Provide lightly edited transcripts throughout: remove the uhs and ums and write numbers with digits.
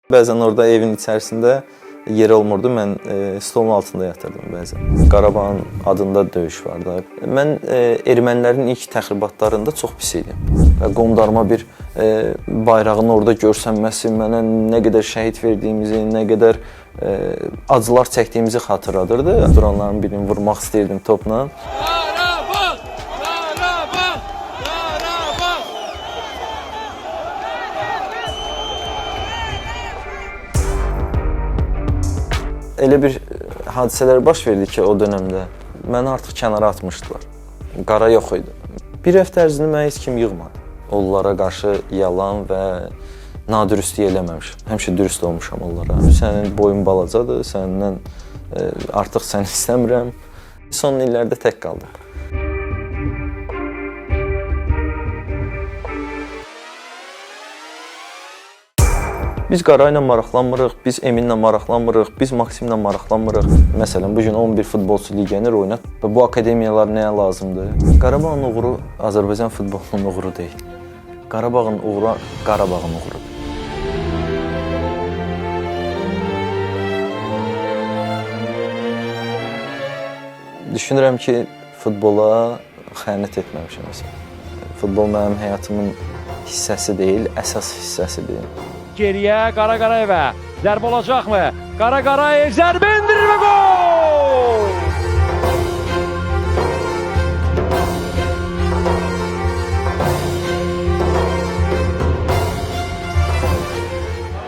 Bəzən orada evin içərisində yer olmurdu, mən stolun altında yatırdım bəzən. Qarabağın adında döyüş var da. Mən ermənilərin ilk təxribatlarında çox pis idim. Və qondarma bir bayrağın orada görsənməsi mənə nə qədər şəhid verdiyimizi, nə qədər acılar çəkdiyimizi xatırladırdı. Duranların birini vurmaq istəyirdim topla. Elə bir hadisələr baş verdi ki, o dönəmdə məni artıq kənara atmışdılar. Qara yox idi. Bir həftə ərzində mənə heç kim yığmadı. Onlara qarşı yalan və nadürüstlük eləməmişəm. Həmişə dürüst olmuşam onlara. Sənin boyun balacadır, səndən artıq səni istəmirəm. Son illərdə tək qaldım. Biz Qara ilə maraqlanmırıq, biz Eminlə maraqlanmırıq, biz Maksimlə maraqlanmırıq. Məsələn, bugün 11 futbolçu legioner oynat və bu akademiyalar nəyə lazımdır? Qarabağın uğuru Azərbaycan futbolunun uğuru deyil. Qarabağın uğuru Qarabağın uğurudur. Düşünürəm ki, futbola xəyanət etməmişəm məsələn. Futbol mənim həyatımın hissəsi deyil, əsas hissəsidir. Geriyə Qara Qarayevə zərbə olacaqmı? Qara Qarayev zərbə endirir və gol!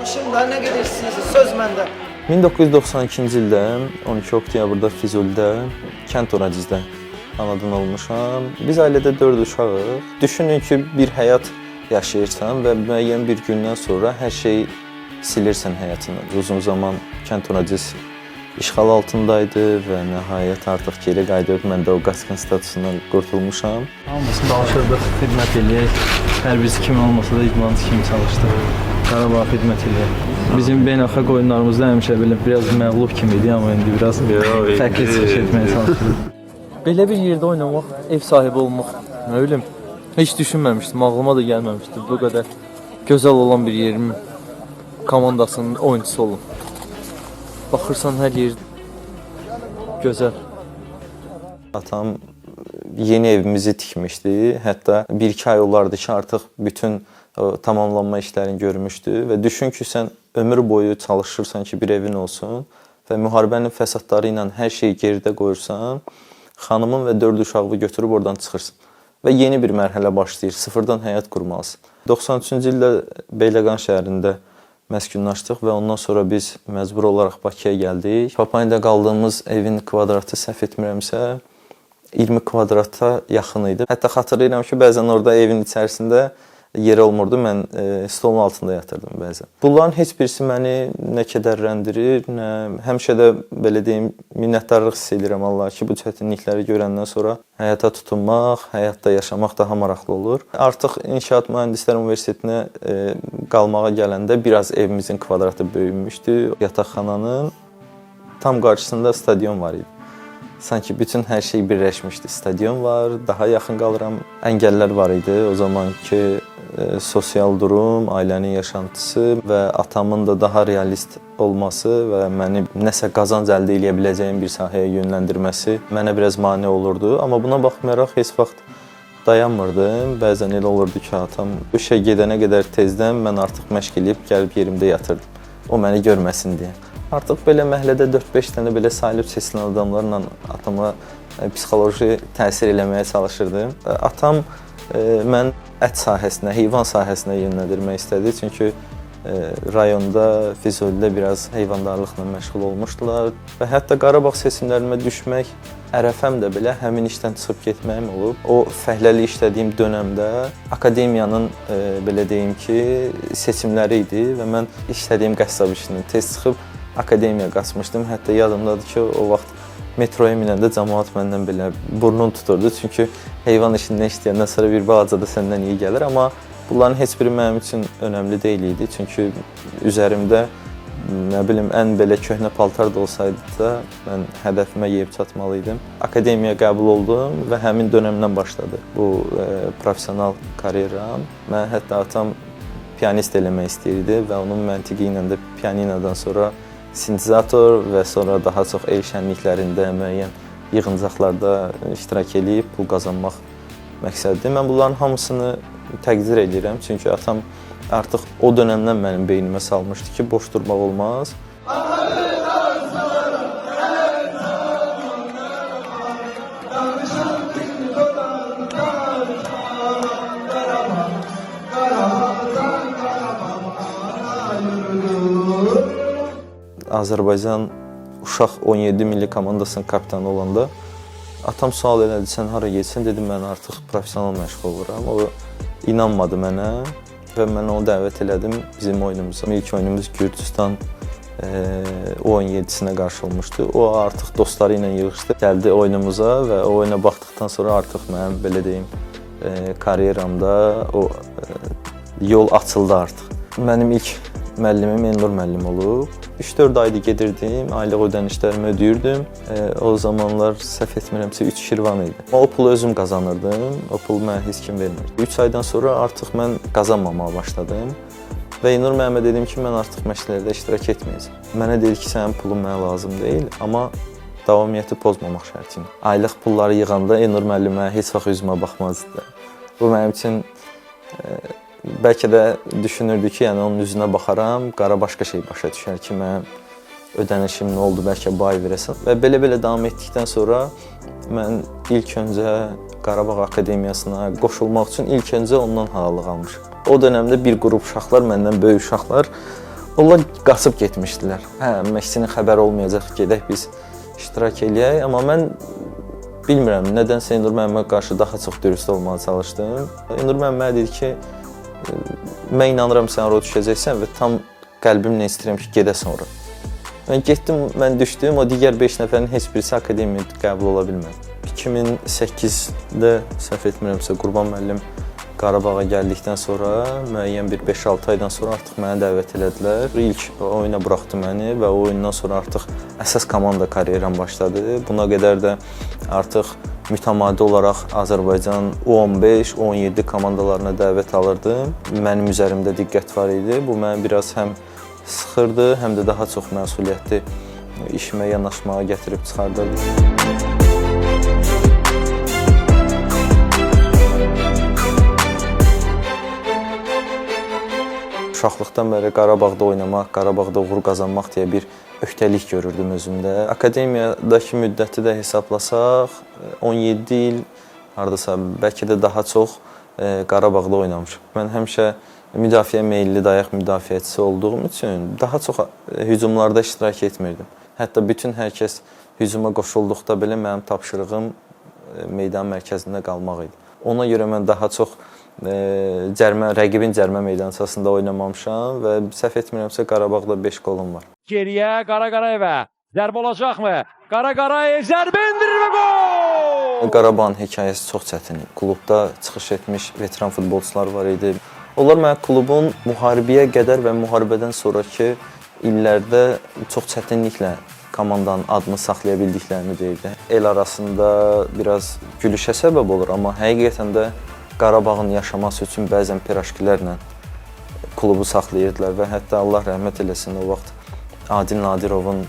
Şimdi nə qədər istəyirsiniz, söz məndə. 1992-ci ildə 12 oktyabrda Füzulidə, kənd Oracizdə anadan olmuşam. Biz ailədə 4 uşağıq. Düşünün ki, bir həyat yaşayırsan və müəyyən bir gündən sonra hər şeyi silirsən həyatını. Uzun zaman kənd Oraciz işğal altındaydı və nəhayət artıq geri qayıdıb mən də o qaçqın statusundan qurtulmuşam. Hamısını danışırdıq, xidmət eləyək. Hər birisi kimi olmasa da idmançı kimi çalışdıq. Qarabağa xidmət eləyək. Bizim beynəlxalq oyunlarımızda həmişə belə biraz məğlub kimi idi, amma indi biraz fərqli çıxış etməyə çalışırıq. Belə bir yerdə oynamaq, ev sahibi olmaq, nə bilim, heç düşünməmişdim, ağlıma da gəlməmişdi. Bu qədər gözəl olan bir yerin komandasının oyuncusu olun. Baxırsan hər yer gözəl. Atam yeni evimizi tikmişdi. Hətta 1-2 ay olardı ki, artıq bütün tamamlanma işlərini görmüşdü və düşün ki, sən ömür boyu çalışırsan ki, bir evin olsun və müharibənin fəsadları ilə hər şeyi geridə qoyursan, xanımın və 4 uşağı götürüb oradan çıxırsan və yeni bir mərhələ başlayır, sıfırdan həyat qurmalısın. 93-cü ildə Beyləqan şəhərində məskunlaşdıq və ondan sonra biz məcbur olaraq Bakıya gəldik. Papaniyada qaldığımız evin kvadratı səhv etmirəmsə 20 kvadrata yaxın idi. Hətta xatırlayıram ki, bəzən orada evin içərisində yer olmurdu, mən stolun altında yatırdım bəzən. Bunların heç birisi məni nə kədərləndirir, nə həmişə də belə deyim, minnətdarlıq hiss edirəm Allaha ki, bu çətinlikləri görəndən sonra həyata tutunmaq, həyatda yaşamaq daha maraqlı olur. Artıq İnşaat Mühəndislər Universitetinə qalmağa gələndə biraz evimizin kvadratı böyümüşdü. Yataqxananın tam qarşısında stadion var idi. Sanki bütün hər şey birləşmişdi. Stadion var, daha yaxın qalıram. Əngəllər var idi. O zamanki sosial durum, ailənin yaşantısı və atamın da daha realist olması və məni nəsə qazanc əldə edə biləcəyim bir sahəyə yönləndirməsi mənə biraz mane olurdu. Amma buna baxmayaraq heç vaxt dayanmırdım. Bəzən elə olurdu ki, atam bu işə gedənə qədər tezdən mən artıq məşq edib gəlib yerimdə yatırdım. O məni görməsin deyə. Artıq belə məhəllədə 4-5 dənə belə sayılıb seçilən adamlarla atama psixoloji təsir eləməyə çalışırdım. Atam mən ət sahəsinə, heyvan sahəsinə yönləndirmək istədi. Çünki rayonda, Füzulidə biraz heyvandarlıqla məşğul olmuşdular. Və hətta Qarabağ seçimlərimə düşmək ərəfəm də belə həmin işdən çıxıb getməyim olub. O fəhləli işlədiyim dönəmdə akademiyanın belə deyim ki, seçimləri idi və mən işlədiyim qəssab işini tez çıxıb akademiyaya qaçmışdım. Hətta yadımdadır ki, o vaxt metroya minəndə cəmaət məndən belə burnunu tuturdu. Çünki heyvan işindən işləyəndən sonra bir balaca da səndən iyi gəlir. Amma bunların heç biri mənim üçün önəmli deyil idi. Çünki üzərimdə nə bilim ən belə köhnə paltar da olsaydı da mən hədəfimə yeyib çatmalıydım. Akademiyaya qəbul oldum və həmin dönəmdən başladı bu professional karyeram. Mən hətta atam pianist eləmək istəyirdi və onun məntiqi ilə də pianinodan sonra sintezator və sonra daha çox el şənliklərində müəyyən yığıncaqlarda iştirak edib pul qazanmaq məqsədidir. Mən bunların hamısını təqdir edirəm, çünki atam artıq o dönəmdən mənim beynimə salmışdı ki, boş durmaq olmaz. Azərbaycan uşaq 17 milli komandasının kapitanı olanda atam sual elədi, sən hara getsən? Dedim, mən artıq professional məşğul oluram. O inanmadı mənə və mən onu dəvət elədim bizim oyunumuza. İlk oyunumuz Gürcüstan U17-sinə qarşı olmuşdu. O artıq dostları ilə yığışdı, gəldi oyunumuza və o oyuna baxdıqdan sonra artıq mənim belə deyim karyeramda o yol açıldı artıq. Mənim ilk müəllimim Elnur müəllim olub. 3-4 ayda gedirdim, aylıq ödənişlərimi ödəyirdim. O zamanlar səhv etmirəmsə 3 şirvan idi. O pulu özüm qazanırdım, o pulu mənə heç kim vermirdi. 3 aydan sonra artıq mən qazanmamağa başladım və Elnur müəllimə dedim ki, mən artıq məşqlərdə iştirak etməyəcəm. Mənə dedi ki, sənin pulun mənə lazım deyil, amma davamiyyəti pozmamaq şərti ilə. Aylıq pulları yığanda Elnur müəllimə heç vaxt üzümə baxmazdı. Bu mənim üçün bəlkə də düşünürdü ki, yəni onun üzünə baxaram, qara başqa şey başa düşər ki, mənim ödənişim nə oldu, bəlkə bu ay verəsən. Və belə-belə davam etdikdən sonra mən ilk öncə Qarabağ Akademiyasına qoşulmaq üçün ilk öncə ondan halallıq almışam. O dönəmdə bir qrup uşaqlar, məndən böyük uşaqlar, onlar qaçıb getmişdilər. Hə, məşqçinin xəbəri olmayacaq, gedək biz iştirak eləyək, amma mən bilmirəm, nədənsə Elnur müəllimə qarşı daha çox dürüst olmağa çalışdım. Elnur müəllimə dedi ki, mən inanıram sən ora düşəcəksən və tam qəlbimlə istəyirəm ki, gedəsən ora. Mən getdim, mən düşdüm, o digər 5 nəfərin heç birisi akademiyaya qəbul ola bilmədi. 2008-də səhv etmirəmsə Qurban müəllim Qarabağa gəldikdən sonra müəyyən bir 5-6 aydan sonra artıq mənə dəvət elədilər. İlk oyuna buraxdı məni və o oyundan sonra artıq əsas komanda karyeram başladı. Buna qədər də artıq mütəmadi olaraq Azərbaycan U15, U17 komandalarına dəvət alırdım. Mənim üzərimdə diqqət var idi. Bu məni biraz həm sıxırdı, həm də daha çox məsuliyyətli işimə yanaşmağa gətirib çıxardırdı. Uşaqlıqdan bəri Qarabağda oynamaq, Qarabağda uğur qazanmaq deyə bir öhdəlik görürdüm özümdə. Akademiyadakı müddəti də hesablasaq, 17 il, hardasa bəlkə də daha çox Qarabağda oynamışam. Mən həmişə müdafiə meyilli dayaq müdafiəçisi olduğum üçün daha çox hücumlarda iştirak etmirdim. Hətta bütün hər kəs hücuma qoşulduqda belə mənim tapşırığım meydan mərkəzində qalmaq idi. Ona görə mən daha çox rəqibin cərmə meydançasında oynamamışam və səhv etmirəmsə Qarabağda 5 qolum var. Geriyə Qara Qarayevə zərbə olacaqmı? Qara Qarayev zərbə endirir və gol! Qarabağın hekayəsi çox çətindir. Klubda çıxış etmiş veteran futbolçular var idi. Onlar mənə klubun müharibəyə qədər və müharibədən sonraki illərdə çox çətinliklə komandanın adını saxlaya bildiklərini deyirdi. El arasında biraz gülüşə səbəb olur, amma həqiqətən də Qarabağın yaşaması üçün bəzən piraşkilərlə klubu saxlayırdılar və hətta Allah rəhmət eləsin o vaxt Adil Nadirovun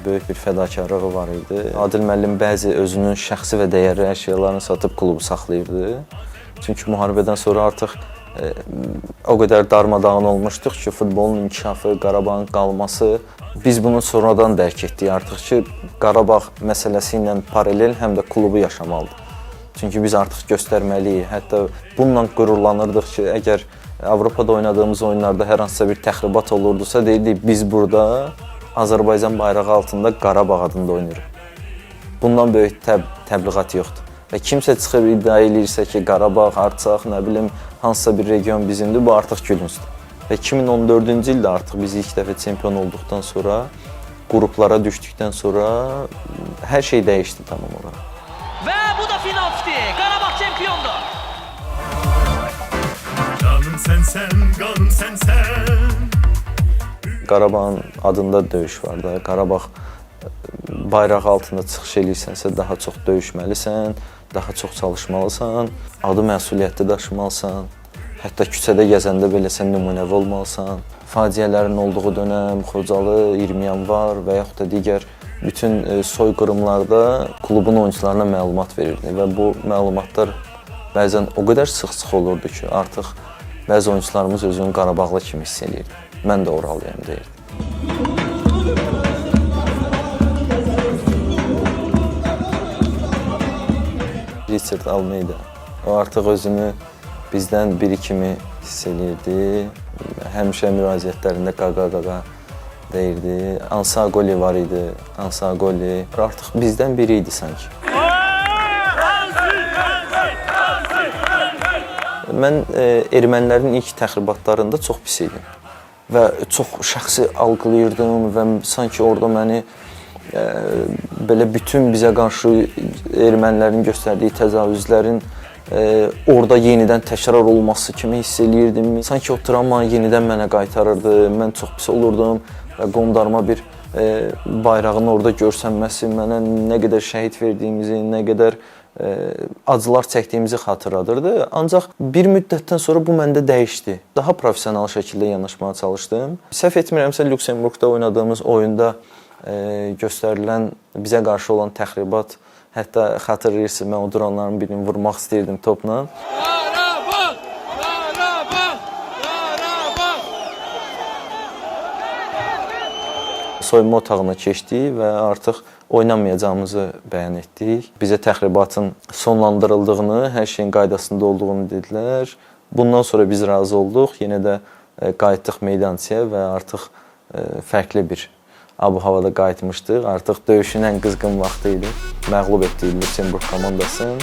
böyük bir fədakarlığı var idi. Adil müəllim bəzi özünün şəxsi və dəyərli əşyalarını satıb klubu saxlayırdı. Çünki müharibədən sonra artıq o qədər darmadağın olmuşduq ki, futbolun inkişafı, Qarabağın qalması, biz bunu sonradan dərk etdik artıq ki, Qarabağ məsələsi ilə paralel həm də klubu yaşamalıdır. Çünki biz artıq göstərməliyik, hətta bununla qürurlanırdıq ki, əgər Avropada oynadığımız oyunlarda hər hansısa bir təxribat olurdusa, deyirdik, biz burada Azərbaycan bayrağı altında Qarabağ adında oynayırıq. Bundan böyük təbliğat yoxdur. Və kimsə çıxıb iddia edirsə ki, Qarabağ, Artsaq, nə bilim, hansısa bir region bizimdir, bu artıq gülüncdür. Və 2014-cü ildə artıq biz ilk dəfə çempion olduqdan sonra, qruplara düşdükdən sonra hər şey dəyişdi tamam olaraq. Və bu da finaldir. Qarabağ çempiondur. Qanım sənsən, qanım sənsən. Qarabağın adında döyüş var da. Qarabağ bayrağı altında çıxış edirsənsə daha çox döyüşməlisən, daha çox çalışmalısan, adı məsuliyyətli daşımalısan Hətta küçədə gəzəndə belə sən nümunəvi olmalısan. Faciələrin olduğu dönəm, Xocalı, 20 yanvar və yaxud da digər bütün soyqırımlarda klubun oyunçularına məlumat verirdi və bu məlumatlar bəzən o qədər sıx-sıx olurdu ki, artıq bəzi oyunçularımız özünü Qarabağlı kimi hiss edirdi. Mən də oralıyam deyirdi. Richard Almeida. O artıq özünü bizdən biri kimi hiss edirdi. Həmişə müraciətlərində qaqa deyirdi. Ansagoli var idi. Ansagoli artıq bizdən biri idi sanki. Mən ermənilərin ilk təxribatlarında çox pis idim və çox şəxsi algılayırdım və sanki orada məni belə bütün bizə qarşı ermənilərin göstərdiyi təcavüzlərin orada yenidən təkrar olması kimi hiss eləyirdim. Sanki o travma yenidən mənə qaytarırdı, mən çox pis olurdum və qondarma bir bayrağın orada görsənməsi mənə nə qədər şəhid verdiyimizi, nə qədər acılar çəkdiyimizi xatırladırdı. Ancaq bir müddətdən sonra bu məndə dəyişdi. Daha professional şəkildə yanaşmağa çalışdım. Səhv etmirəmsə, Lüksemburqda oynadığımız oyunda göstərilən bizə qarşı olan təxribat, hətta xatırlayırsınız, mən o duranların birini vurmaq istəyirdim topla. Soyunma otağına keçdik və artıq oynamayacağımızı bəyan etdik. Bizə təxribatın sonlandırıldığını, hər şeyin qaydasında olduğunu dedilər. Bundan sonra biz razı olduq. Yenə də qayıtdıq meydançaya və artıq fərqli bir ab-havada qayıtmışdıq. Artıq döyüşün ən qızğın vaxtı idi. Məğlub etdik Lüksemburq komandasını.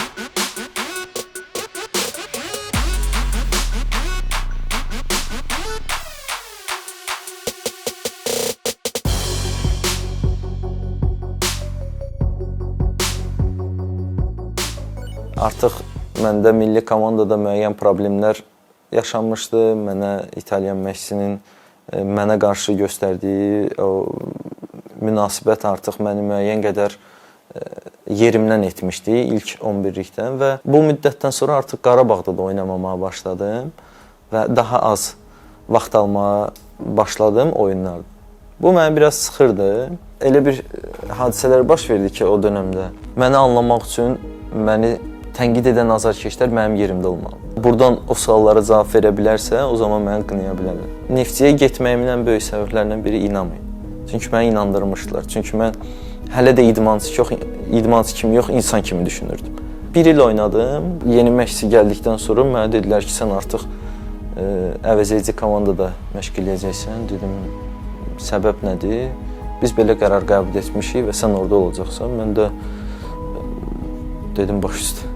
Artıq məndə milli komandada müəyyən problemlər yaşanmışdı. Mənə İtalyan məşqçisinin mənə qarşı göstərdiyi o münasibət artıq məni müəyyən qədər yerimdən etmişdi ilk 11-likdən və bu müddətdən sonra artıq Qarabağda da oynamamağa başladım və daha az vaxt almağa başladım oyunlarda. Bu məni biraz sıxırdı. Elə bir hadisələr baş verdi ki, o dönəmdə məni anlamaq üçün məni tənqid edən azarkeşlər mənim yerimdə olmalı. Buradan o suallara cavab verə bilərsə, o zaman məni qınaya bilərlər. Neftçiyə getməyimin ən böyük səbəblərindən biri inanmayın. Çünki məni inandırmışdılar. Çünki mən hələ də idmançı kimi yox, insan kimi düşünürdüm. Bir il oynadım. Yeni məşqçi gəldikdən sonra mənə dedilər ki, sən artıq əvəzedici komandada məşq eləyəcəksən. Dedim, səbəb nədir? Biz belə qərar qəbul etmişik və sən orada olacaqsan. Mən də dedim, baş üstə.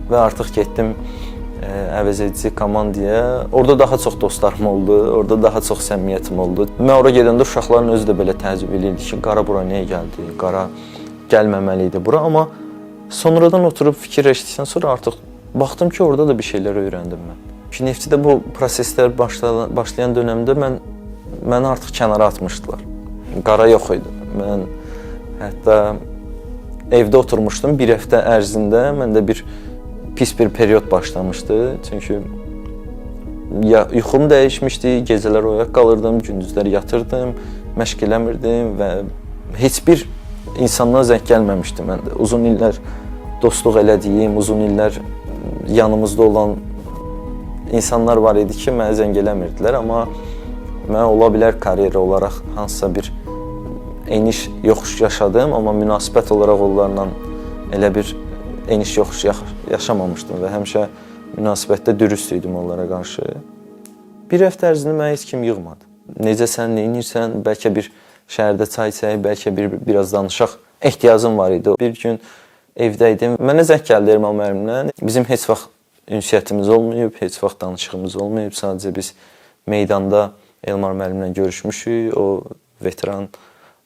Və artıq getdim əvəzedici komandaya. Orada daha çox dostlarım oldu, orada daha çox səmimiyyətim oldu. Mən ora gedəndə uşaqların özü də belə təəccüb edirdi ki, Qara bura niyə gəldi? Qara gəlməməli idi bura. Amma sonradan oturub fikirləşdikdən sonra artıq baxdım ki, orada da bir şeylər öyrəndim mən. Ki, Neftçidə bu proseslər başlayan dönəmdə məni artıq kənara atmışdılar. Qara yox idi. Mən hətta evdə oturmuşdum. Bir həftə ərzində məndə bir pis bir period başlamışdı. Çünki yuxum dəyişmişdi, gecələr oyaq qalırdım, gündüzlər yatırdım, məşq eləmirdim və heç bir insandan zəng gəlməmişdi məndə. Uzun illər dostluq elədiyim, uzun illər yanımızda olan insanlar var idi ki, mənə zəng eləmirdilər, amma mən ola bilər karyera olaraq hansısa bir eniş yoxuş yaşadım, amma münasibət olaraq onlarla elə bir eniş yoxuş yaşamamışdım və həmişə münasibətdə dürüst idim onlara qarşı. Bir həftə ərzində mənə heç kim yığmadı. Necəsən, nə edirsən, bəlkə bir şəhərdə çay içək, bəlkə biraz danışaq ehtiyacım var idi. Bir gün evdə idim, mənə zəng gəldi Elmar müəllimdən. Bizim heç vaxt ünsiyyətimiz olmayıb, heç vaxt danışığımız olmayıb. Sadəcə biz meydanda Elmar müəllimlə görüşmüşük. O veteran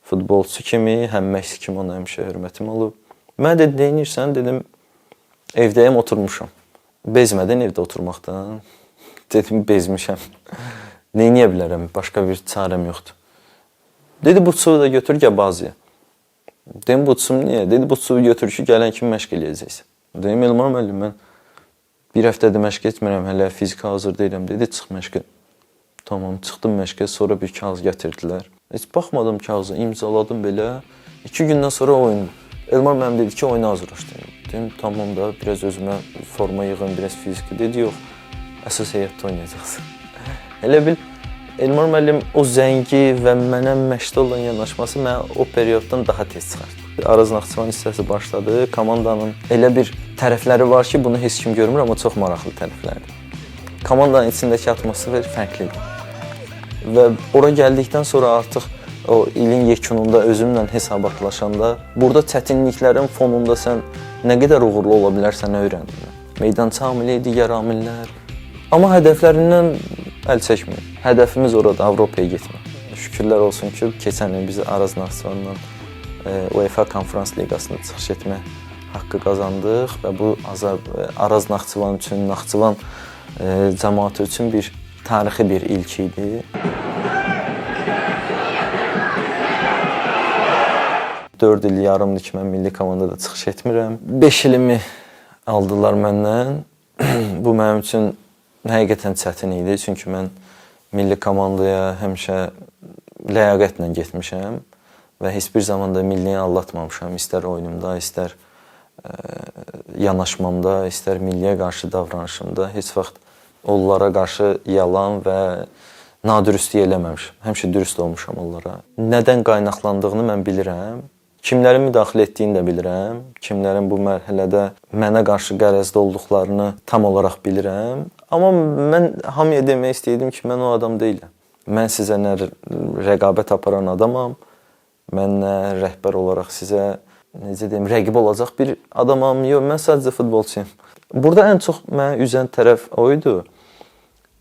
futbolçu kimi, həm məşqçi kimi ona həmişə hörmətim olub. Mən də deyinirsən, dedim, evdəyəm, oturmuşam. Bezmədən evdə oturmaqdan. Dedim, bezmişəm. Neyniyə bilərəm, başqa bir çarəm yoxdur. Dedi, bu çuvu da götür, gəl bazıya. Dedim, bu çuvu niyə? Dedi, bu çuvu götür ki, gələn kimi məşq eləyəcəksən. Dedim, Elmar müəllim, mən Bir həftədir məşq etmirəm, hələ fiziki hazır deyiləm dedi, çıx məşqə. Tamam, çıxdım məşqə, sonra bir kağız gətirdilər. Heç baxmadım kağıza, imzaladım belə. 2 gündən sonra oyun. Elmar müəllim dedi ki, oyuna hazırlaşdım. Dedim, tamam da, biraz özümə forma yığım, biraz fiziki. Dedi, yox, əsas heyətdə oynayacaqsın. Elə bil, Elmar müəllim o zəngi və mənə məşqdə olan yanaşması mənə o perioddan daha tez çıxardı. Araz Naxçıvan hissəsi başladı. Komandanın elə bir tərəfləri var ki, bunu heç kim görmür, amma çox maraqlı tərəflərdir. Komandanın içindəki atmosfer fərqlidir. Və ora gəldikdən sonra artıq o ilin yekununda özümlə hesabatlaşanda, burada çətinliklərin fonunda sən nə qədər uğurlu ola bilərsən öyrəndim. Meydança amili, digər amillər. Amma hədəflərindən əl çəkmir. Hədəfimiz orada Avropaya getmək. Şükürlər olsun ki, keçən il biz Araz Naxçıvanla UEFA Konferans Liqasında çıxış etmə haqqı qazandıq və bu Araz Naxçıvan üçün, Naxçıvan cəmaatı üçün bir tarixi bir ilk idi. 4 il yarımdır ki, mən milli komandada çıxış etmirəm. 5 ilimi aldılar məndən. Bu mənim üçün həqiqətən çətin idi, çünki mən milli komandaya həmişə ləyaqətlə getmişəm və heç bir zaman da milliyi aldatmamışam. İstər oyunumda, istər yanaşmamda, istər milliyə qarşı davranışımda heç vaxt onlara qarşı yalan və nadürüstlük eləməmişəm. Həmişə dürüst olmuşam onlara. Nədən qaynaqlandığını mən bilirəm. Kimlərin müdaxilə etdiyini də bilirəm. Kimlərin bu mərhələdə mənə qarşı qərəzdə olduqlarını tam olaraq bilirəm. Amma mən hamıya demək istəyirdim ki, mən o adam deyiləm. Mən sizə nə rəqabət aparan adamam, mən nə rəhbər olaraq sizə, necə deyim, rəqib olacaq bir adamam. Yox, mən sadəcə futbolçuyum. Burada ən çox mənə üzən tərəf o idi.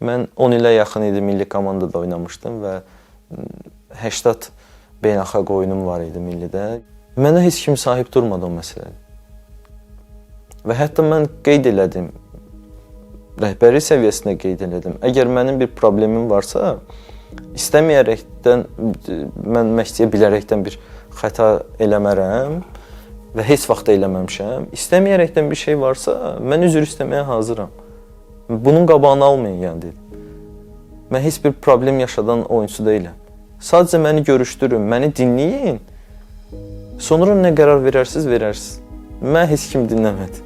Mən 10 ilə yaxın idi milli komandada oynamışdım və 80 beynəlxalq oyunum var idi millidə. Mənə heç kim sahib durmadı o məsələdə. Və hətta mən qeyd elədim, rəhbəri səviyyəsində qeyd elədim. Əgər mənim bir problemim varsa, istəməyərəkdən, mən məşqçiyə bilərəkdən bir xəta eləmərəm və heç vaxt eləməmişəm. İstəməyərəkdən bir şey varsa, mən üzr istəməyə hazıram. Bunun qabağını almayın, yəni dedim. Mən heç bir problem yaşadan oyunçu deyiləm. Sadəcə məni görüşdürün, məni dinləyin. Sonra nə qərar verərsiniz, verərsiniz. Mən heç kim dinləmədi.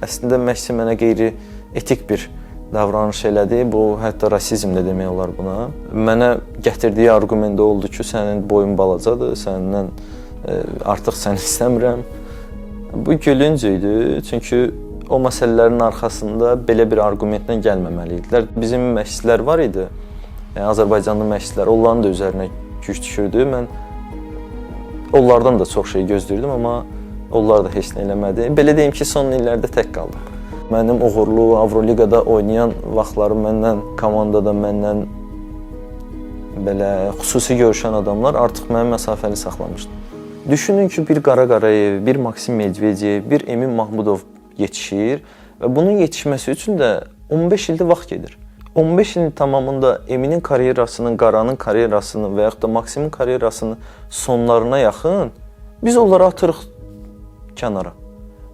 Əslində məşqçi mənə qeyri-etik bir davranış elədi. Bu, hətta rasizm də demək olar buna. Mənə gətirdiyi arqument da oldu ki, sənin boyun balacadır, səndən artıq səni istəmirəm. Bu gülünc idi, çünki o məsələlərin arxasında belə bir arqumentlə gəlməməli idilər. Bizim məşqçilər var idi. Yəni, Azərbaycanlı məşqçilər, onların da üzərinə güc düşürdü. Mən onlardan da çox şey gözləyirdim, amma onlar da heç nə eləmədi. Belə deyim ki, son illərdə tək qaldım. Mənim uğurlu Avroliqada oynayan vaxtlarım məndən, komandada məndən belə xüsusi görüşən adamlar artıq məni məsafəli saxlamışdı. Düşünün ki, bir Qara Qarayev, bir Maksim Medvedev, bir Emin Mahmudov yetişir və bunun yetişməsi üçün də 15 ildə vaxt gedir. 15 ilin tamamında Eminin karyerasının, Qaranın karyerasını və yaxud da Maksimin karyerasının sonlarına yaxın biz onları atırıq kənara.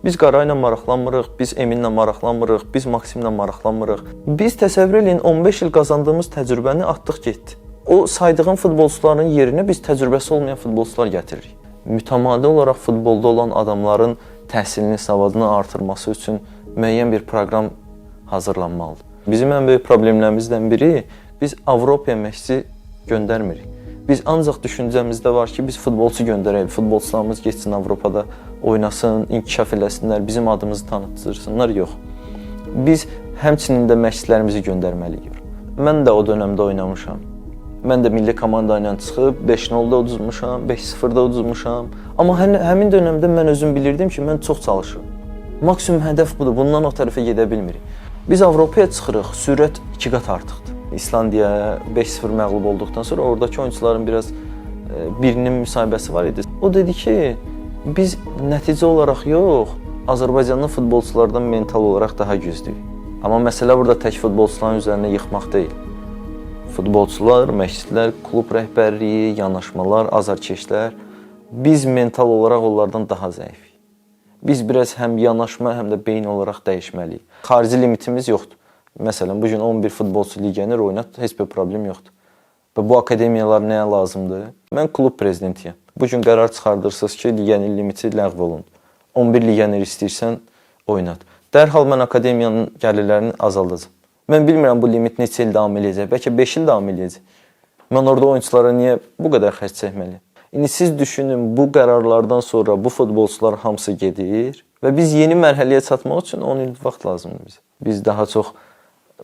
Biz Qara ilə maraqlanmırıq, biz Eminlə maraqlanmırıq, biz Maksimlə maraqlanmırıq. Biz təsəvvür eləyin 15 il qazandığımız təcrübəni atdıq getdi. O saydığım futbolçuların yerinə biz təcrübəsi olmayan futbolçular gətiririk. Mütəmadi olaraq futbolda olan adamların təhsilini, savadını artırması üçün müəyyən bir proqram hazırlanmalıdır. Bizim ən böyük problemlərimizdən biri, biz Avropaya məşqçi göndərmirik. Biz ancaq düşüncəmizdə var ki, biz futbolçu göndərək, futbolçularımız getsin Avropada oynasın, inkişaf eləsinlər, bizim adımızı tanıtırsınlar, yox. Biz həmçinin də məşqçilərimizi göndərməliyik. Mən də o dönəmdə oynamışam. Mən də milli komanda ilə çıxıb 5-0-da uduzmuşam, 5-0-da uduzmuşam. Amma həmin dönəmdə mən özüm bilirdim ki, mən çox çalışıram. Maksimum hədəf budur, bundan o tərəfə gedə bilmirik. Biz Avropaya çıxırıq, sürət 2 qat artıqdır. İslandiyaya 5-0 məğlub olduqdan sonra oradakı oyunçuların biraz birinin müsahibəsi var idi. O dedi ki, biz nəticə olaraq yox, Azərbaycanlı futbolçulardan mental olaraq daha güclüyük. Amma məsələ burada tək futbolçuların üzərinə yıxmaq deyil. Futbolçular, məşqçilər, klub rəhbərliyi, yanaşmalar, azarkeşlər, biz mental olaraq onlardan daha zəifik. Biz biraz həm yanaşma, həm də beyin olaraq dəyişməliyik. Xarici limitimiz yoxdur. Məsələn, bu gün 11 futbolçu legioner oynat, heç bir problem yoxdur. Və bu akademiyalar nəyə lazımdır? Mən klub prezidentiyəm. Bu gün qərar çıxardırsınız ki, legioner limiti ləğv olundu. 11 legioner istəyirsən oynat. Dərhal mən akademiyanın gəlirlərini azaldacağam. Mən bilmirəm bu limit neçə il davam edəcək, bəlkə 5 il davam edəcək. Mən orada oyunçulara niyə bu qədər xərc çəkməliyəm? İndi siz düşünün, bu qərarlardan sonra bu futbolçular hamısı gedir və biz yeni mərhələyə çatmaq üçün 10 il vaxt lazımdır bizə. Biz daha çox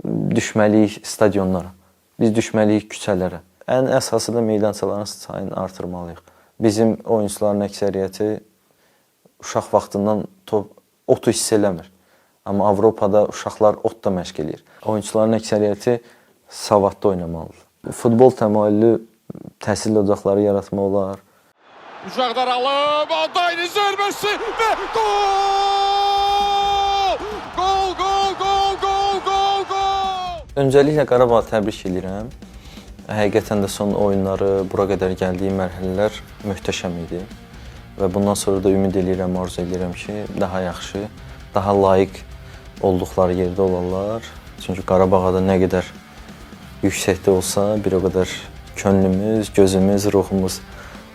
düşməliyik stadionlara, biz düşməliyik küçələrə. Ən əsası da meydançaların sayını artırmalıyıq. Bizim oyunçuların əksəriyyəti uşaq vaxtından otu hiss eləmir. Amma Avropada uşaqlar otda məşq eləyir. Oyunçuların əksəriyyəti savadlı oynamalıdır. Futbol təmayüllü təhsil ocaqları yaratmaq olar. Uşaqlar alıb, Altay'ın zərbəsi və gol! Gol, gol, gol, gol, gol, gol! Öncəliklə Qarabağı təbrik edirəm. Həqiqətən də son oyunları, bura qədər gəldiyi mərhələlər möhtəşəm idi. Və bundan sonra da ümid edirəm, arzu edirəm ki, daha yaxşı, daha layiq olduqları yerdə olarlar. Çünki Qarabağa da nə qədər yüksəkdə olsa, bir o qədər könlümüz, gözümüz, ruhumuz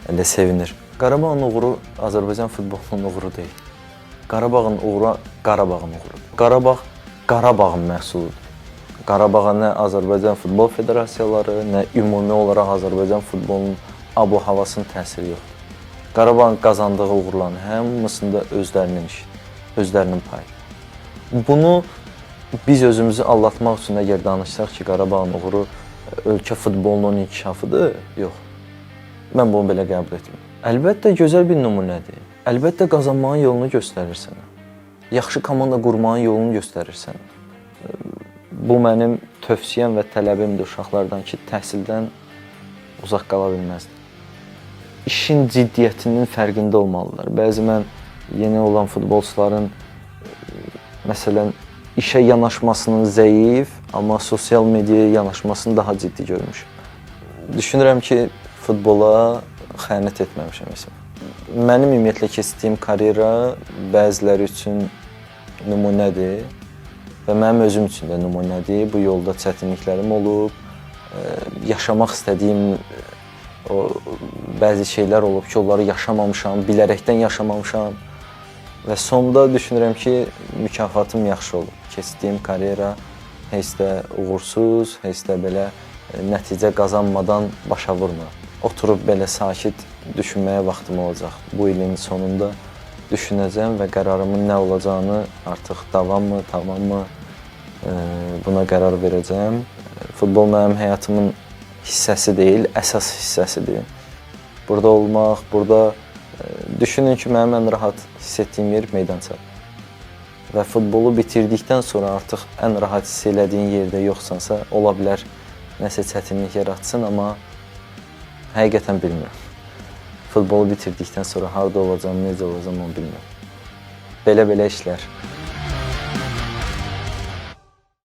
elə sevinir. Qarabağın uğuru Azərbaycan futbolunun uğuru deyil. Qarabağın uğuru Qarabağın uğurudur. Qarabağ Qarabağın məhsuludur. Qarabağa nə Azərbaycan Futbol Federasiyaları, nə ümumi olaraq Azərbaycan futbolunun abu-havasının təsiri yoxdur. Qarabağın qazandığı uğurların hamısında özlərinin işi, özlərinin payı. Bunu biz özümüzü aldatmaq üçün əgər danışsaq ki, Qarabağın uğuru ölkə futbolunun inkişafıdır, yox. Mən bunu belə qəbul etmirəm. Əlbəttə gözəl bir nümunədir. Əlbəttə qazanmağın yolunu göstərir sənə. Yaxşı komanda qurmağın yolunu göstərir sənə. Bu mənim tövsiyəm və tələbimdir uşaqlardan ki, təhsildən uzaq qala bilməzdir. İşin ciddiyyətinin fərqində olmalılar. Bəzi mən yeni olan futbolçuların məsələn işə yanaşmasının zəif, amma sosial mediaya yanaşmasını daha ciddi görmüşəm. Düşünürəm ki, futbola xəyanət etməmişəm məsələn. Mənim ümumiyyətlə keçdiyim karyera bəziləri üçün nümunədir və mənim özüm üçün də nümunədir. Bu yolda çətinliklərim olub, yaşamaq istədiyim bəzi şeylər olub ki, onları yaşamamışam, bilərəkdən yaşamamışam və sonda düşünürəm ki, mükafatım yaxşı olub. Keçdiyim karyera heç də uğursuz, heç də belə nəticə qazanmadan başa vurmuram. Oturub belə sakit düşünməyə vaxtım olacaq. Bu ilin sonunda düşünəcəm və qərarımın nə olacağını artıq davammı, tamammı buna qərar verəcəm. Futbol mənim həyatımın hissəsi deyil, əsas hissəsidir. Burada olmaq, burada düşünün ki, mənim ən rahat hiss etdiyim yer meydança. Və futbolu bitirdikdən sonra artıq ən rahat hiss elədiyin yerdə yoxsansa, ola bilər nəsə çətinlik yaratsın, amma həqiqətən bilmirəm. Futbolu bitirdikdən sonra harda olacam, necə olacam, onu bilmirəm. Belə-belə işlər.